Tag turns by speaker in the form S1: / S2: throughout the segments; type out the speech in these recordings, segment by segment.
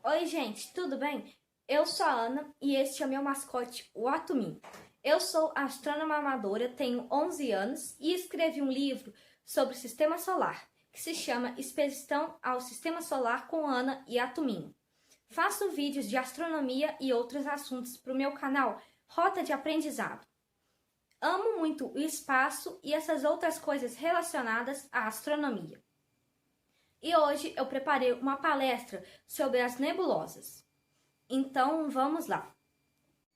S1: Oi, gente, tudo bem? Eu sou a Ana e este é o meu mascote, o Atumin. Eu sou astrônoma amadora, tenho 11 anos e escrevi um livro sobre o Sistema Solar, que se chama Expedição ao Sistema Solar com Ana e Atumin. Faço vídeos de astronomia e outros assuntos para o meu canal Rota de Aprendizado. Amo muito o espaço e essas outras coisas relacionadas à astronomia. E hoje eu preparei uma palestra sobre as nebulosas. Então, vamos lá.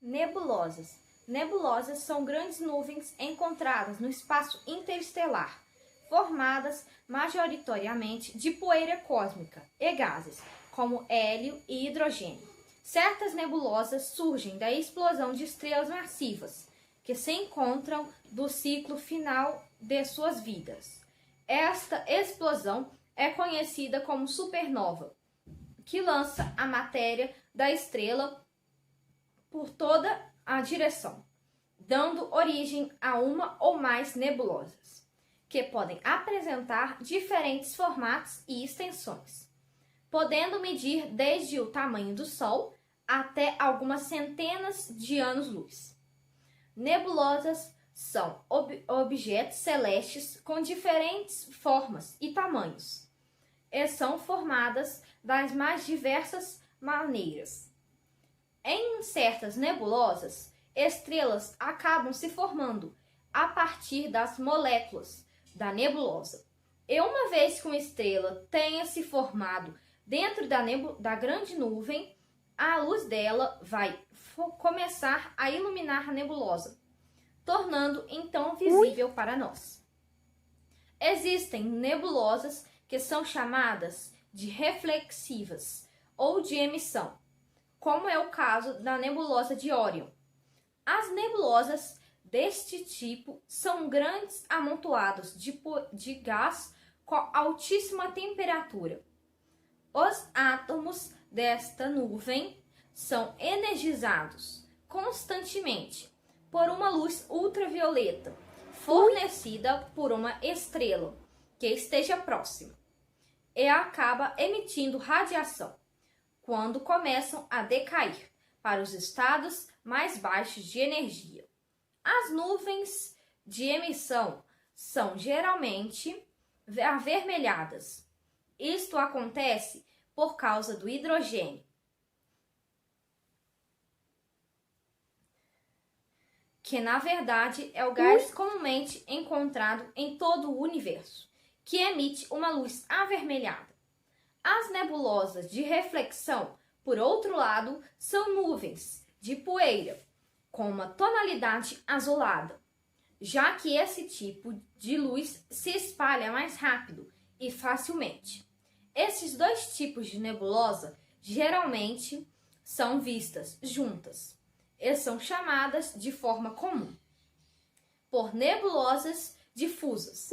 S1: Nebulosas. Nebulosas são grandes nuvens encontradas no espaço interestelar, formadas majoritariamente de poeira cósmica e gases, como hélio e hidrogênio. Certas nebulosas surgem da explosão de estrelas massivas, que se encontram do ciclo final de suas vidas. Esta explosão é conhecida como supernova, que lança a matéria da estrela por toda a direção, dando origem a uma ou mais nebulosas, que podem apresentar diferentes formatos e extensões, podendo medir desde o tamanho do Sol até algumas centenas de anos-luz. Nebulosas são objetos celestes com diferentes formas e tamanhos, e são formadas das mais diversas maneiras. Em certas nebulosas, estrelas acabam se formando a partir das moléculas da nebulosa. E uma vez que uma estrela tenha se formado dentro da grande nuvem, a luz dela vai começar a iluminar a nebulosa, tornando então visível para nós. Existem nebulosas que são chamadas de reflexivas ou de emissão, como é o caso da nebulosa de Órion. As nebulosas deste tipo são grandes amontoados de gás com altíssima temperatura. Os átomos desta nuvem são energizados constantemente por uma luz ultravioleta fornecida por uma estrela que esteja próxima e acaba emitindo radiação quando começam a decair para os estados mais baixos de energia. As nuvens de emissão são geralmente avermelhadas. Isto acontece por causa do hidrogênio, que na verdade é o gás comumente encontrado em todo o universo, que emite uma luz avermelhada. As nebulosas de reflexão, por outro lado, são nuvens de poeira com uma tonalidade azulada, já que esse tipo de luz se espalha mais rápido e facilmente. Esses dois tipos de nebulosa geralmente são vistas juntas e são chamadas de forma comum por nebulosas difusas.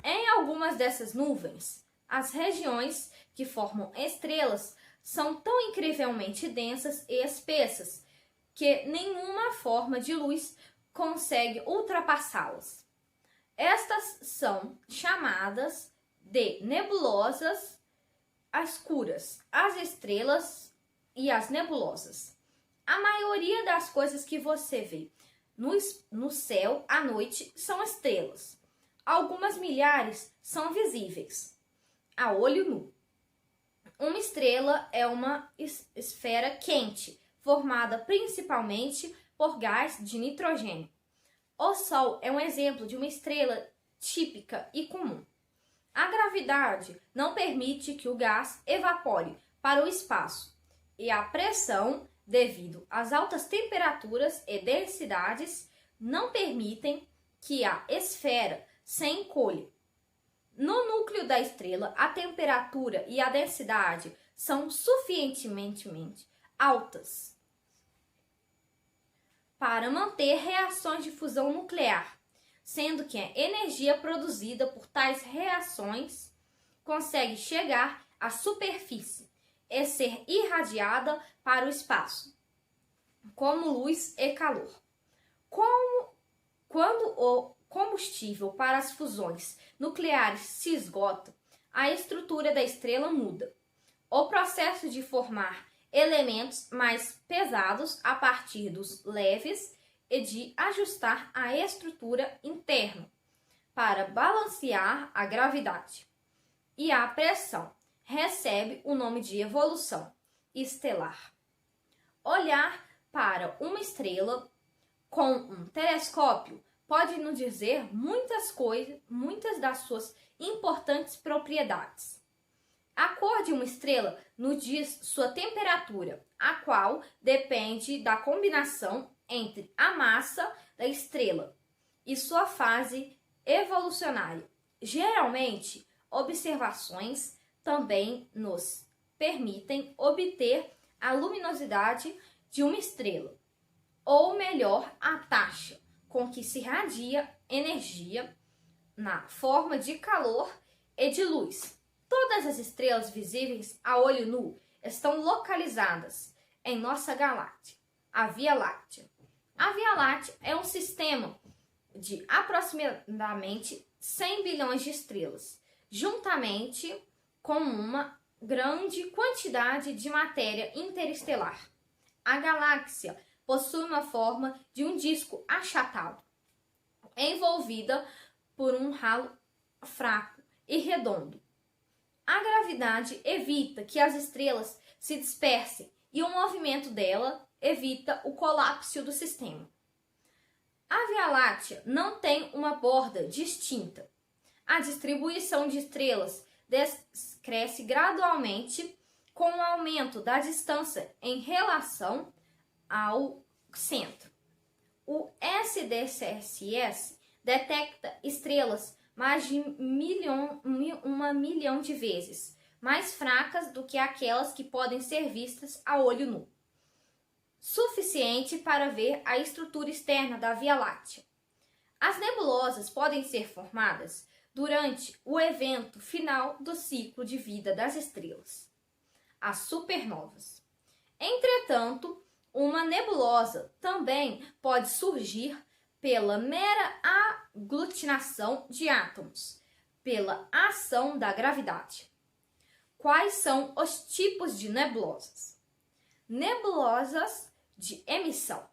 S1: Em algumas dessas nuvens, as regiões que formam estrelas são tão incrivelmente densas e espessas que nenhuma forma de luz consegue ultrapassá-las. Estas são chamadas de nebulosas escuras, as estrelas e as nebulosas. A maioria das coisas que você vê no céu à noite são estrelas. Algumas milhares são visíveis a olho nu. Uma estrela é uma esfera quente, formada principalmente por gás de nitrogênio. O Sol é um exemplo de uma estrela típica e comum. A gravidade não permite que o gás evapore para o espaço, e a pressão, devido às altas temperaturas e densidades, não permitem que a esfera se encolha. No núcleo da estrela, a temperatura e a densidade são suficientemente altas para manter reações de fusão nuclear, sendo que a energia produzida por tais reações consegue chegar à superfície e ser irradiada para o espaço, como luz e calor. Quando o combustível para as fusões nucleares se esgota, a estrutura da estrela muda. o processo de formar elementos mais pesados a partir dos leves e de ajustar a estrutura interna para balancear a gravidade. E a pressão recebe o nome de evolução estelar. Olhar para uma estrela com um telescópio pode nos dizer muitas das suas importantes propriedades. A cor de uma estrela nos diz sua temperatura, a qual depende da combinação entre a massa da estrela e sua fase evolucionária. Geralmente, observações também nos permitem obter a luminosidade de uma estrela, ou melhor, a taxa com que se irradia energia na forma de calor e de luz. Todas as estrelas visíveis a olho nu estão localizadas em nossa galáxia, a Via Láctea. A Via Láctea é um sistema de aproximadamente 100 bilhões de estrelas, juntamente com uma grande quantidade de matéria interestelar. A galáxia possui uma forma de um disco achatado, envolvida por um halo fraco e redondo. A gravidade evita que as estrelas se dispersem e o movimento dela evita o colapso do sistema. A Via Láctea não tem uma borda distinta. A distribuição de estrelas cresce gradualmente com o aumento da distância em relação ao centro. O SDSS detecta estrelas mais de 1 milhão de vezes mais fracas do que aquelas que podem ser vistas a olho nu, suficiente para ver a estrutura externa da Via Láctea. As nebulosas podem ser formadas durante o evento final do ciclo de vida das estrelas, as supernovas. Entretanto, uma nebulosa também pode surgir pela mera aglutinação de átomos, pela ação da gravidade. Quais são os tipos de nebulosas? Nebulosas de emissão.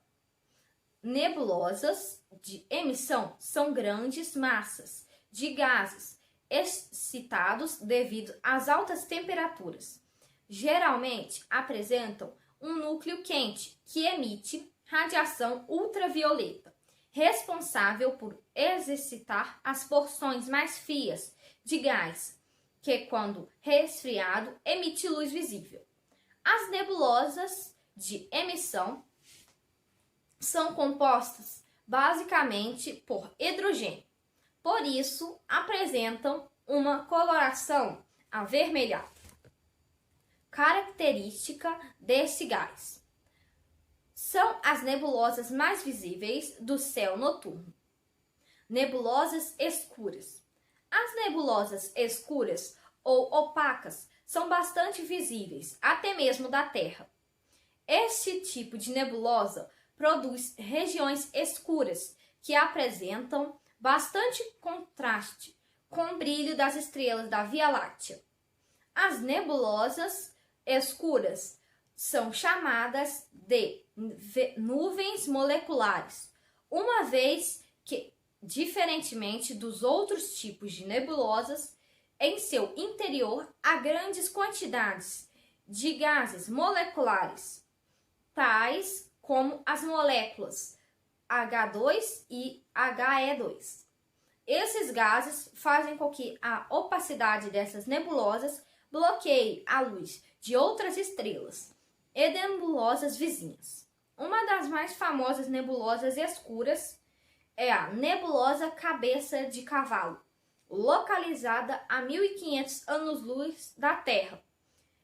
S1: Nebulosas de emissão são grandes massas de gases excitados devido às altas temperaturas. Geralmente apresentam um núcleo quente que emite radiação ultravioleta, responsável por excitar as porções mais frias de gás, que, quando resfriado, emite luz visível. As nebulosas de emissão são compostas basicamente por hidrogênio. Por isso, apresentam uma coloração avermelhada, característica desse gás. São as nebulosas mais visíveis do céu noturno. Nebulosas escuras. As nebulosas escuras ou opacas são bastante visíveis, até mesmo da Terra. Este tipo de nebulosa produz regiões escuras que apresentam bastante contraste com o brilho das estrelas da Via Láctea. As nebulosas escuras são chamadas de nuvens moleculares, uma vez que, diferentemente dos outros tipos de nebulosas, em seu interior há grandes quantidades de gases moleculares, tais como as moléculas H2 e HE2. Esses gases fazem com que a opacidade dessas nebulosas bloqueie a luz de outras estrelas e nebulosas vizinhas. Uma das mais famosas nebulosas escuras é a nebulosa Cabeça de Cavalo, localizada a 1500 anos-luz da Terra,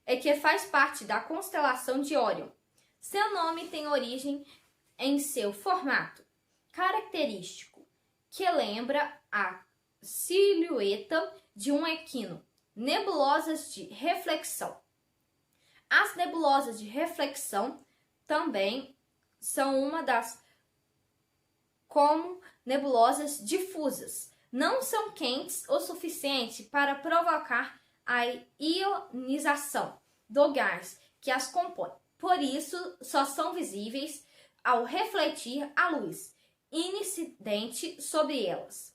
S1: e que faz parte da constelação de Órion. Seu nome tem origem em seu formato característico, que lembra a silhueta de um equino. Nebulosas de reflexão. As nebulosas de reflexão também são uma das como nebulosas difusas. Não são quentes o suficiente para provocar a ionização do gás que as compõe. Por isso, só são visíveis ao refletir a luz incidente sobre elas.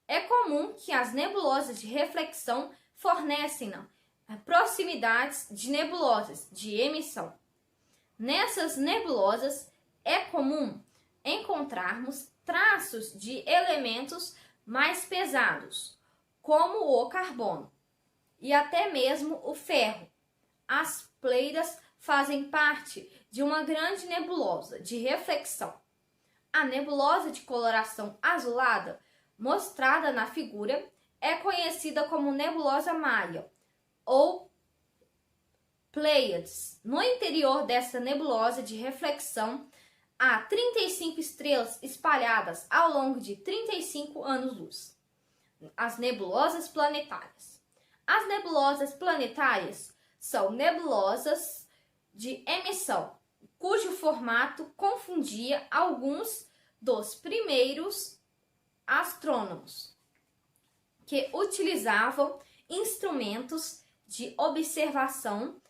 S1: É comum que as nebulosas de reflexão fornecem proximidades de nebulosas de emissão. Nessas nebulosas é comum encontrarmos traços de elementos mais pesados, como o carbono e até mesmo o ferro. As Pleiades fazem parte de uma grande nebulosa de reflexão. A nebulosa de coloração azulada, mostrada na figura, é conhecida como nebulosa Maia ou Pleiades. No interior dessa nebulosa de reflexão, há 35 estrelas espalhadas ao longo de 35 anos-luz. As nebulosas planetárias. As nebulosas planetárias são nebulosas de emissão, cujo formato confundia alguns dos primeiros astrônomos, que utilizavam instrumentos de observação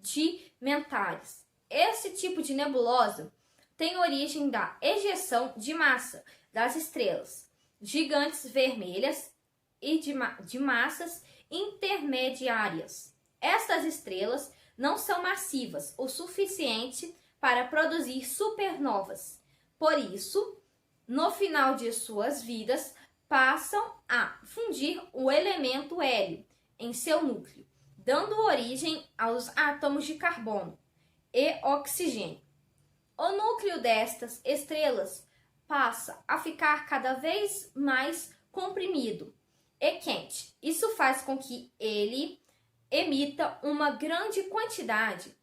S1: rudimentares. Esse tipo de nebulosa tem origem da ejeção de massa das estrelas gigantes vermelhas e de massas intermediárias. Estas estrelas não são massivas o suficiente para produzir supernovas. Por isso, no final de suas vidas, passam a fundir o elemento hélio em seu núcleo, dando origem aos átomos de carbono e oxigênio. O núcleo destas estrelas passa a ficar cada vez mais comprimido e quente. Isso faz com que ele emita uma grande quantidade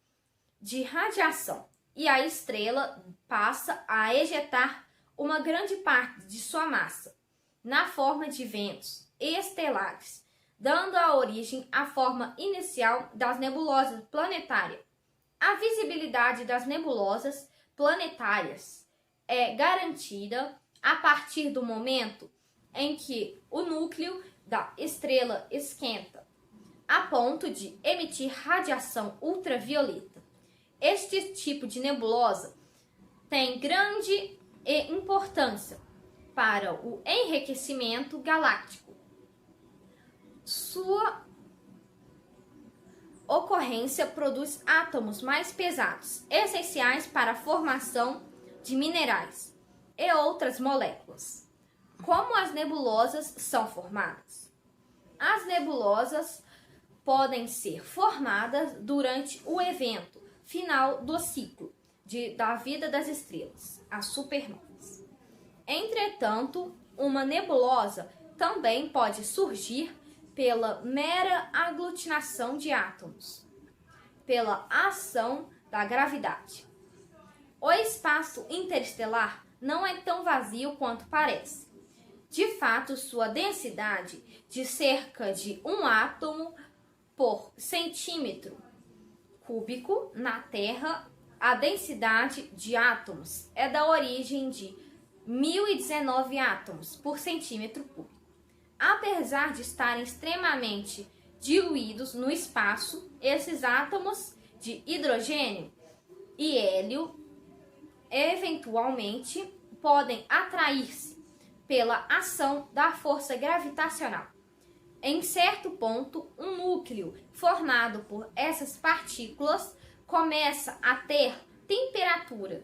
S1: de radiação e a estrela passa a ejetar uma grande parte de sua massa na forma de ventos estelares, dando a origem à forma inicial das nebulosas planetárias. A visibilidade das nebulosas planetárias é garantida a partir do momento em que o núcleo da estrela esquenta, a ponto de emitir radiação ultravioleta. Este tipo de nebulosa tem grande importância para o enriquecimento galáctico. Sua ocorrência produz átomos mais pesados, essenciais para a formação de minerais e outras moléculas. Como as nebulosas são formadas? As nebulosas podem ser formadas durante o evento final do ciclo da vida das estrelas, as supernovas. Entretanto, uma nebulosa também pode surgir pela mera aglutinação de átomos, pela ação da gravidade. O espaço interestelar não é tão vazio quanto parece. De fato, sua densidade de cerca de 1 átomo por centímetro cúbico na Terra, a densidade de átomos é da origem de 1019 átomos por centímetro cúbico. Apesar de estarem extremamente diluídos no espaço, esses átomos de hidrogênio e hélio eventualmente podem atrair-se pela ação da força gravitacional. Em certo ponto, um núcleo formado por essas partículas começa a ter temperaturas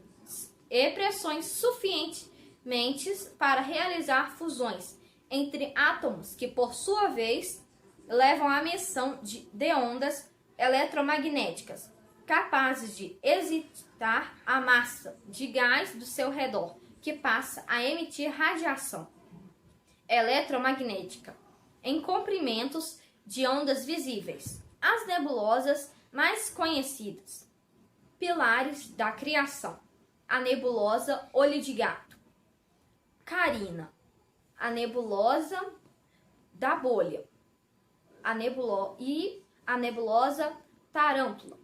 S1: e pressões suficientes para realizar fusões entre átomos que, por sua vez, levam à emissão de ondas eletromagnéticas capazes de excitar a massa de gás do seu redor, que passa a emitir radiação eletromagnética em comprimentos de ondas visíveis. As nebulosas mais conhecidas: pilares da criação, a nebulosa Olho de Gato, Carina, a nebulosa da bolha, a nebulosa Tarântula,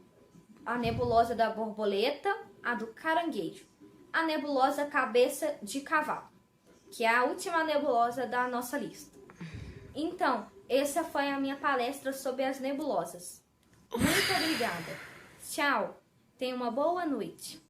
S1: a nebulosa da borboleta, a do caranguejo, a nebulosa Cabeça de Cavalo, que é a última nebulosa da nossa lista. Então, essa foi a minha palestra sobre as nebulosas. Muito obrigada. Tchau. Tenha uma boa noite.